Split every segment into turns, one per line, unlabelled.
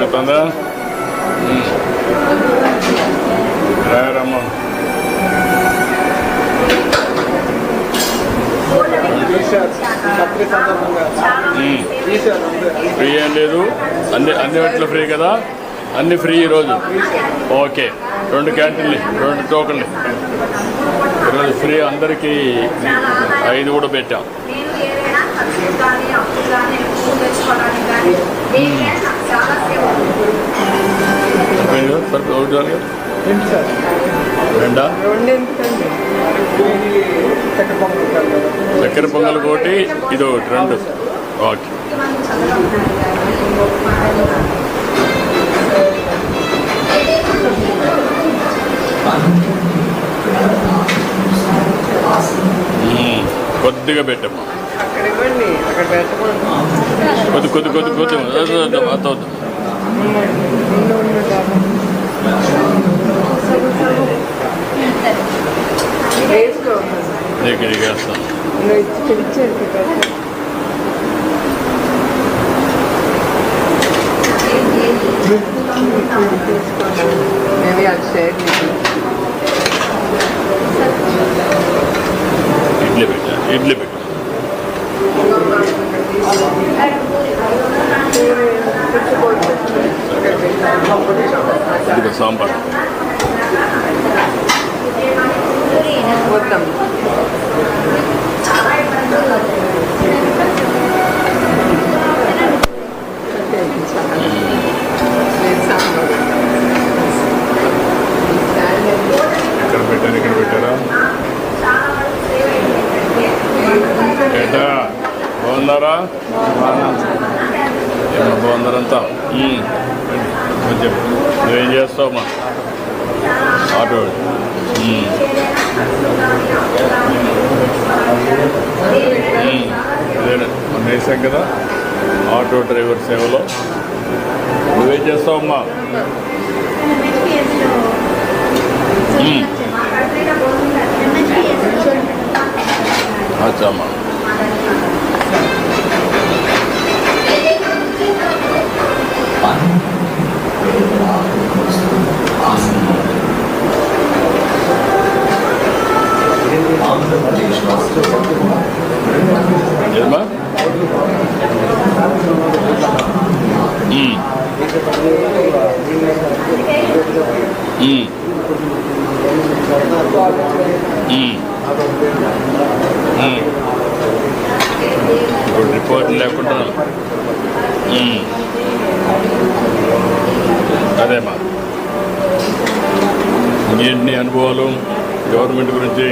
అర్థమవుతుందా? రారమ్మా. ఫ్రీ ఏం లేదు, అన్ని వాటిలో ఫ్రీ కదా, అన్ని ఫ్రీ ఈరోజు. ఓకే, 2 క్యాంటీన్లు, 2 టోకన్లు ఈరోజు ఫ్రీ అందరికీ. 5 కూడా పెట్టాం. రెండా చక్కెర పొంగల్ ఒకటి, ఇది ఒకటి, 2. ఓకే. కొద్దిగా పెట్టమ్మా, కొద్ది అవుతుంది. వేస్తాను. ఇడ్లీ పెట్టా ఇది సాంబార్. ఇక్కడ పెట్టారా? ఏటా బాగున్నారా? ఏమన్నా బాగున్నారంతా? కొంచెం నువ్వేం చేస్తావమ్మా? ఆటో మొన్న వేసాం కదా ఆటో డ్రైవర్ సేవలో. నువ్వేం చేస్తావమ్మా? అచ్చమ్మా. ఏమా? ఇప్పుడు రిపోర్ట్ లేకుండా అదేమా. ఇంకేంటి అనుభవాలు గవర్నమెంట్ గురించి?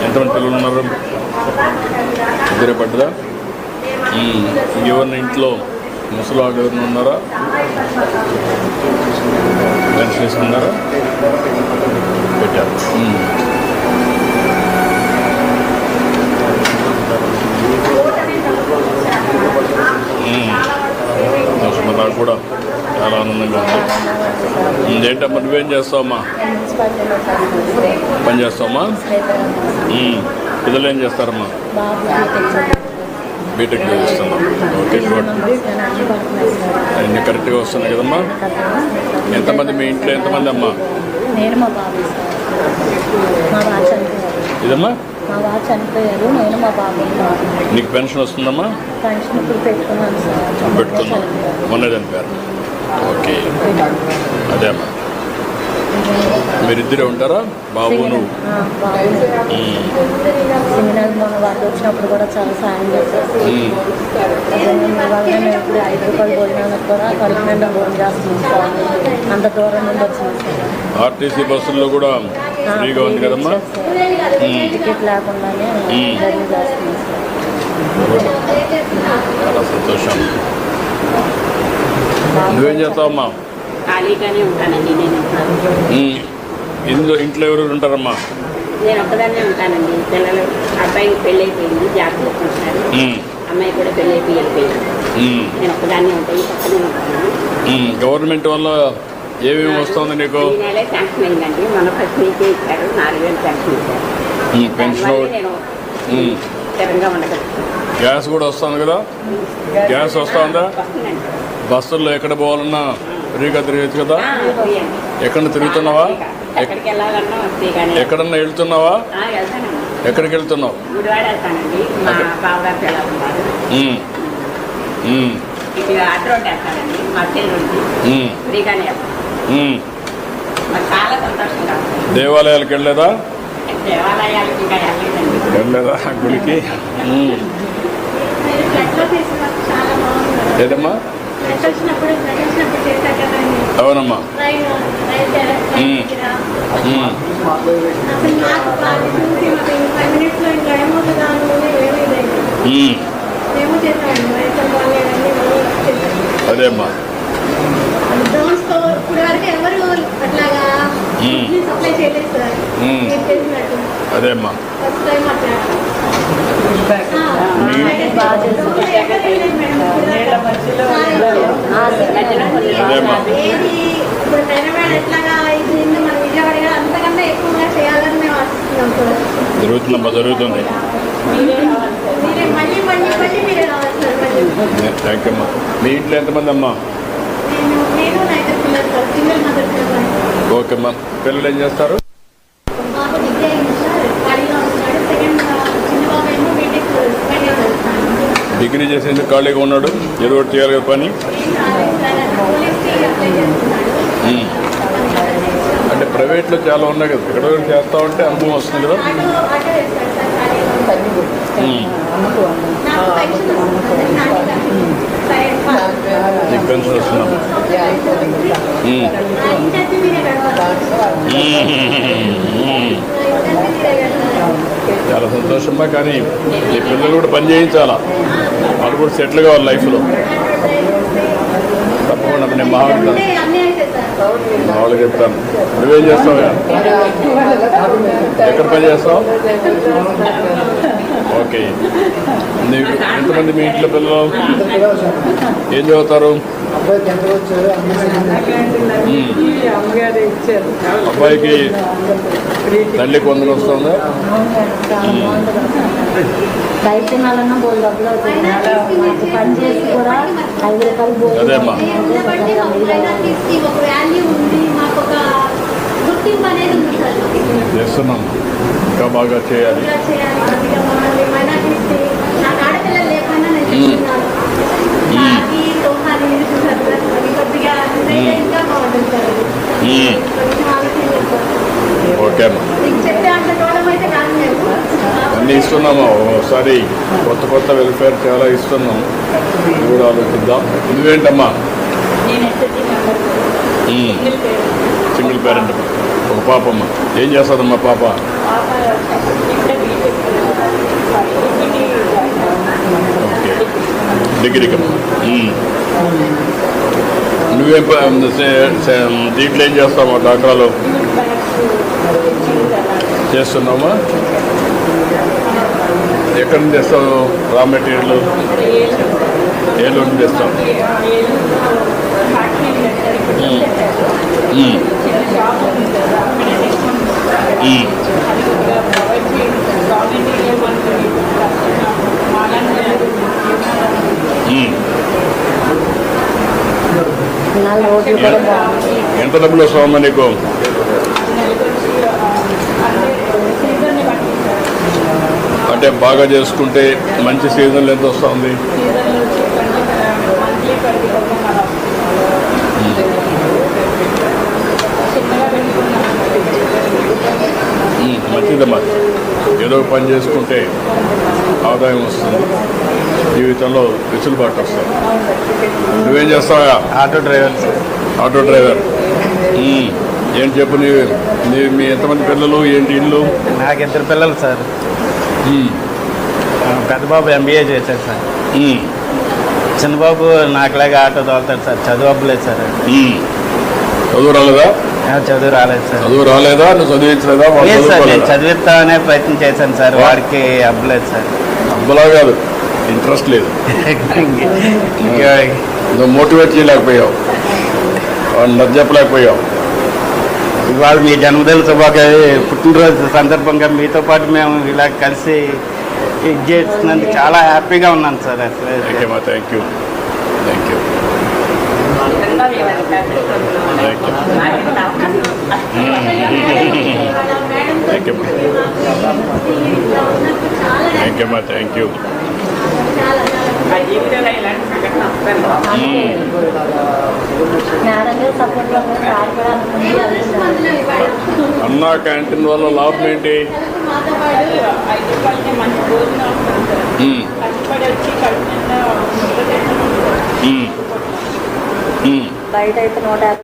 ఎంతమంది పిల్లలు ఉన్నారు? 2 పడ్డదా? ఎవరిని ఇంట్లో ముసలాళ్ళు ఎవరిని ఉన్నారా? పెన్షన్ ఇస్తున్నారా? పెట్టారు. నాకు కూడా చాలా ఆనందంగా ఉంది. ఏంటమ్మా నువ్వేం చేస్తావమ్మా? పని చేస్తావమ్మా? పిల్లలు ఏం చేస్తారమ్మా? బీటెక్ చేస్తున్నాం. Okay, good. అన్నీ కరెక్ట్గా వస్తున్నాయి కదమ్మా? ఎంతమంది మీ ఇంట్లో? ఎంతమంది అమ్మా? ఇదమ్మా
మా వారు చనిపోయారు, నేను మా బాబు.
నీకు పెన్షన్ వస్తుందమ్మా?
పెన్షన్ ఇప్పుడు పెట్టుకున్నాను సార్.
పెట్టుకున్నాం, మొన్న చనిపోయారు. ఓకే, అదే అమ్మా. మీరిద్దరే ఉంటారా? బాబు నువ్వు?
సెమినార్ మొన్న వాళ్ళు వచ్చినప్పుడు కూడా చాలా సాయం చేశారు. నేను ఇప్పుడు 5 రూపాయలు భోజనాలకు కూడా కడుపు నిండా భోజనం చేస్తున్నాను. అంత దూరం నుండి వచ్చినాను సార్.
ఆర్టీసీ బస్సుల్లో కూడా ఫ్రీగా ఉంది కదమ్మా?
టికెట్ లేకుండానే జర్నీ చేస్తున్నాను సార్.
చాలా సంతోషం. నువ్వేం చేస్తావమ్మా?
ఖాళీగానే ఉంటానండి. నేను
ఇంట్లో ఎవరు ఉంటారమ్మా?
నేను ఒక్కదాన్నే ఉంటానండి. పిల్లలు, అబ్బాయికి పెళ్ళి అయిపోయింది, జాబ్ చేసుకుంటున్నారు. అమ్మాయి కూడా పెళ్ళి అయిపోయి వెళ్ళిపోయింది. నేను ఒక్కదాన్నే ఉంటాను, పక్కనే ఉంటాను.
గవర్నమెంట్ వల్ల ఏమేమి వస్తుంది నీకు?
ఈ నెలే శాంక్షన్ అయిందండి. మన ఫస్ట్ నుంచే ఇచ్చారు, 4,000 శాంక్షన్ ఇచ్చారు.
పెన్షన్
నేను స్థిరంగా ఉండగలుగుతాం.
గ్యాస్ కూడా వస్తుంది కదా? గ్యాస్ వస్తూ ఉందా?
వస్తుందండి.
బస్సుల్లో ఎక్కడ పోవాలన్నా ఫ్రీగా తిరగచ్చు కదా?
ఫ్రీ అండి.
ఎక్కడ తిరుగుతున్నావా?
ఎక్కడికి వెళ్ళాలన్నా వస్తే కానీ
ఎక్కడన్నా వెళ్తున్నావా?
వెళ్తానండి.
ఎక్కడికి వెళ్తున్నావు?
గుడివాడ వెళ్తానండి. మా బావగారు వెళ్ళాలన్నారు.
ఉమ్, ఉమ్,
ఇటు అటు రోడ్డు వెళ్తానండి. మా చెల్లి
ఉమ్,
ఫ్రీగానే వెళ్తాను.
ఉమ్.
మాకు చాలా సంతోషంగా ఉంది.
దేవాలయాలకు వెళ్ళలేదా?
దేవాలయాలకు ఇంకా వెళ్ళలేదండి.
వెళ్ళలేదా గుడికి? ఉమ్.
మీరు ఫ్లడ్లో చేసిన వర్క్ చాలా బాగుంది.
ఏదమ్మా?
ఫ్లడ్ వచ్చినప్పుడు చేశారు కదండి.
అవునమ్మా.
రైలు దగ్గర
ఉమ్,
అసలు నాకు అది చూసి మాకు 5 minutes ఇంకా ఏమవుతుందా అనుకుని ఏమైందండి.
ఉమ్.
మేము చేసామండి రైతులు బాగాలేదండి.
అదే అమ్మా.
డ్రోన్స్తో ఇప్పుడు వరకు ఎవరు అట్లాగా సప్లై చేయలేదు సార్. మీరు చేసినట్టు
అదే అమ్మా.
ఫస్ట్ టైం అట్లా
బాగా చేశారు.
అదేమ్మా.
ఏది ఇప్పుడు హైదరాబాద్ ఎట్లాగా ఇది మన విజయవాడ అంతకన్నా ఎక్కువగా చేయాలని మేము ఆశిస్తున్నాం సార్.
జరుగుతుందమ్మా, జరుగుతుంది.
మీరే మళ్ళీ మీరే రావాలి సార్. మళ్ళీ
థ్యాంక్ యూ అమ్మా. మీ ఇంట్లో ఎంతమంది అమ్మా?
నేను నా ఇద్దరు పిల్లలు sir. Single mother sir.
Okay అమ్మా. పిల్లలు ఏం చేస్తారు?
బాబు డిగ్రీ అయింది సార్. ఖాళీగా ఉంటున్నాడు. సెకండ్ చిన్న బాబు ఏమో బీటెక్ సెకండ్ ఇయర్ చదువుతున్నాడు.
డిగ్రీ చేసేందుకు ఖాళీగా ఉన్నాడు. ఏదో ఒకటి చేయాలి కదా పని.
పోలీస్కి అప్లై చేస్తున్నాడు.
ఉమ్. అంటే ప్రైవేట్లో చాలా ఉన్నాయి కదా, ఎక్కడో ఒకటి చేస్తా ఉంటే అనుభవం వస్తుంది కదా.
ఆటో వేస్తాడు సార్. ఖాళీగా
ఉమ్.
నాకు పెన్షన్ వస్తుంది.
నీకు పెన్షన్ వస్తున్నాము. ఉమ్.
ఇంటర్వ్యూ మీరే కడవాలి.
ఉమ్.
ఇంటర్వ్యూ మీరే కడవాలి.
చాలా సంతోషమ్మా. కానీ ఈ పిల్లలు కూడా పని చేయించాలా, వాళ్ళు కూడా సెటిల్ కావాలి లైఫ్లో. తప్పకుండా నేను మాట్లాడతాను,
అన్నీ అయితే సార్.
మామూలుగా చెప్తాను. నువ్వేం చేస్తావు? ఎక్కడ పని చేస్తావు? ఓకే. నీకు ఎంతమంది మీ ఇంట్లో పిల్లలు? ఏం చదువుతారు? అబ్బాయికి తల్లికి వందలు వస్తుందా?
బయట తినాలన్నా బోల్ డబ్బులు అవుతుంది. పని చేసి కూడా 5 రూపాయలు బోల్.
అదేమ్మా.
ఉండబట్టి మాకు మైనార్టీస్కి ఒక వాల్యూ ఉంది. మాకు ఒక గుర్తింపు అనేది ఉంది సార్.
చేస్తున్నాం, ఇంకా బాగా చేయాలి.
ఇలా చేయాలి, కొద్దిగా మమ్మల్ని మైనార్టీస్కి నాకు ఆడపిల్లలు లేకపోయినా నేను చెప్తున్నాను. నాకు తోహాలి కొద్దిగా ఇంకా బాగుంటుంది సార్. కొంచెం ఆలోచన చేసుకోవాలి.
ఓకే అమ్మా.
మీకు చెప్పే అంత దూరం అయితే కాదు మేము.
అన్నీ ఇస్తున్నాము. ఒకసారి కొత్త వెల్ఫేర్ చాలా ఇస్తున్నాం, ఇది కూడా ఆలోచిద్దాం. నువ్వేంటమ్మా?
నేను ఎస్ఎస్సీ మెంబర్
సింగిల్ పేరెంట్, ఒక పాపమ్మ. ఏం చేస్తుందమ్మా పాప?
పాప ఇప్పుడే బీటెక్
ఓకే, డిగ్రీకి అమ్మా. నువ్వేం దీంట్లో ఏం చేస్తావా? డాక్రాలో చేస్తున్నావా? ఎక్కడి నుంచి తెస్తావు రా మెటీరియల్? ఏళ్ళు నుంచి తెస్తావు?
రోజులు కూడా బాగుంది.
ఎంత డబ్బులు వస్తావమ్మా నీకు? అంటే బాగా చేసుకుంటే మంచి సీజన్లు ఎంత వస్తుంది? మంచిదమ్మా. ఏదో పని చేసుకుంటే ఆదాయం వస్తుంది, జీవితంలో వెసులుబాటు వస్తుంది. నువ్వేం చేస్తావా?
Auto driver sir.
Auto driver. ఏం చెప్పు మీ ఎంతమంది పిల్లలు, ఏంటి ఇల్లు?
నాకు 2 పిల్లలు సార్. పెద్ద బాబు MBA చేశారు సార్. చిన్నబాబు నాకులాగా ఆటో తోలుతాడు సార్. చదువు అవ్వలేదు సార్.
చదువు రాలేదా?
చదువు రాలేదు సార్.
చదువు రాలేదా? నువ్వు చదివించలేదా?
లేదు సార్, నేను చదివిస్తామనే ప్రయత్నం చేశాను సార్. వాడికి అవ్వలేదు సార్.
అబ్బలా కాదు, ఇంట్రెస్ట్ లేదు. నువ్వు మోటివేట్ చేయలేకపోయావు, వాడిని చెప్పలేకపోయావు.
ఇవాళ మీ జన్మదిన శుభాకాంక్షలు, పుట్టినరోజు సందర్భంగా మీతో పాటు మేము ఇలా కలిసి ఇది చేస్తున్నందుకు చాలా హ్యాపీగా ఉన్నాను సార్ అసలు.
ఓకే అమ్మా, థ్యాంక్ యూ.
నిజంగా మేము ఎంత అదృష్టవంతులం. నాకు ఇంత అవకాశం
థ్యాంక్ యూ అమ్మా, థ్యాంక్ యూ.
మా జీవితంలో ఇలాంటి సంఘటన వస్తాను.
మేడం గారు సపోర్ట్ వల్ల సార్ కూడా అనుకుంటున్నారు.
అన్నా క్యాంటీన్ వల్ల లాభం ఏంటి?
మాతో పాటు
5 రూపాయలకి మంచి భోజనం వస్తుంది సార్. కష్టపడి వచ్చి కడుపు నిండా ముద్ద తింటాం.
బయట అయితే 150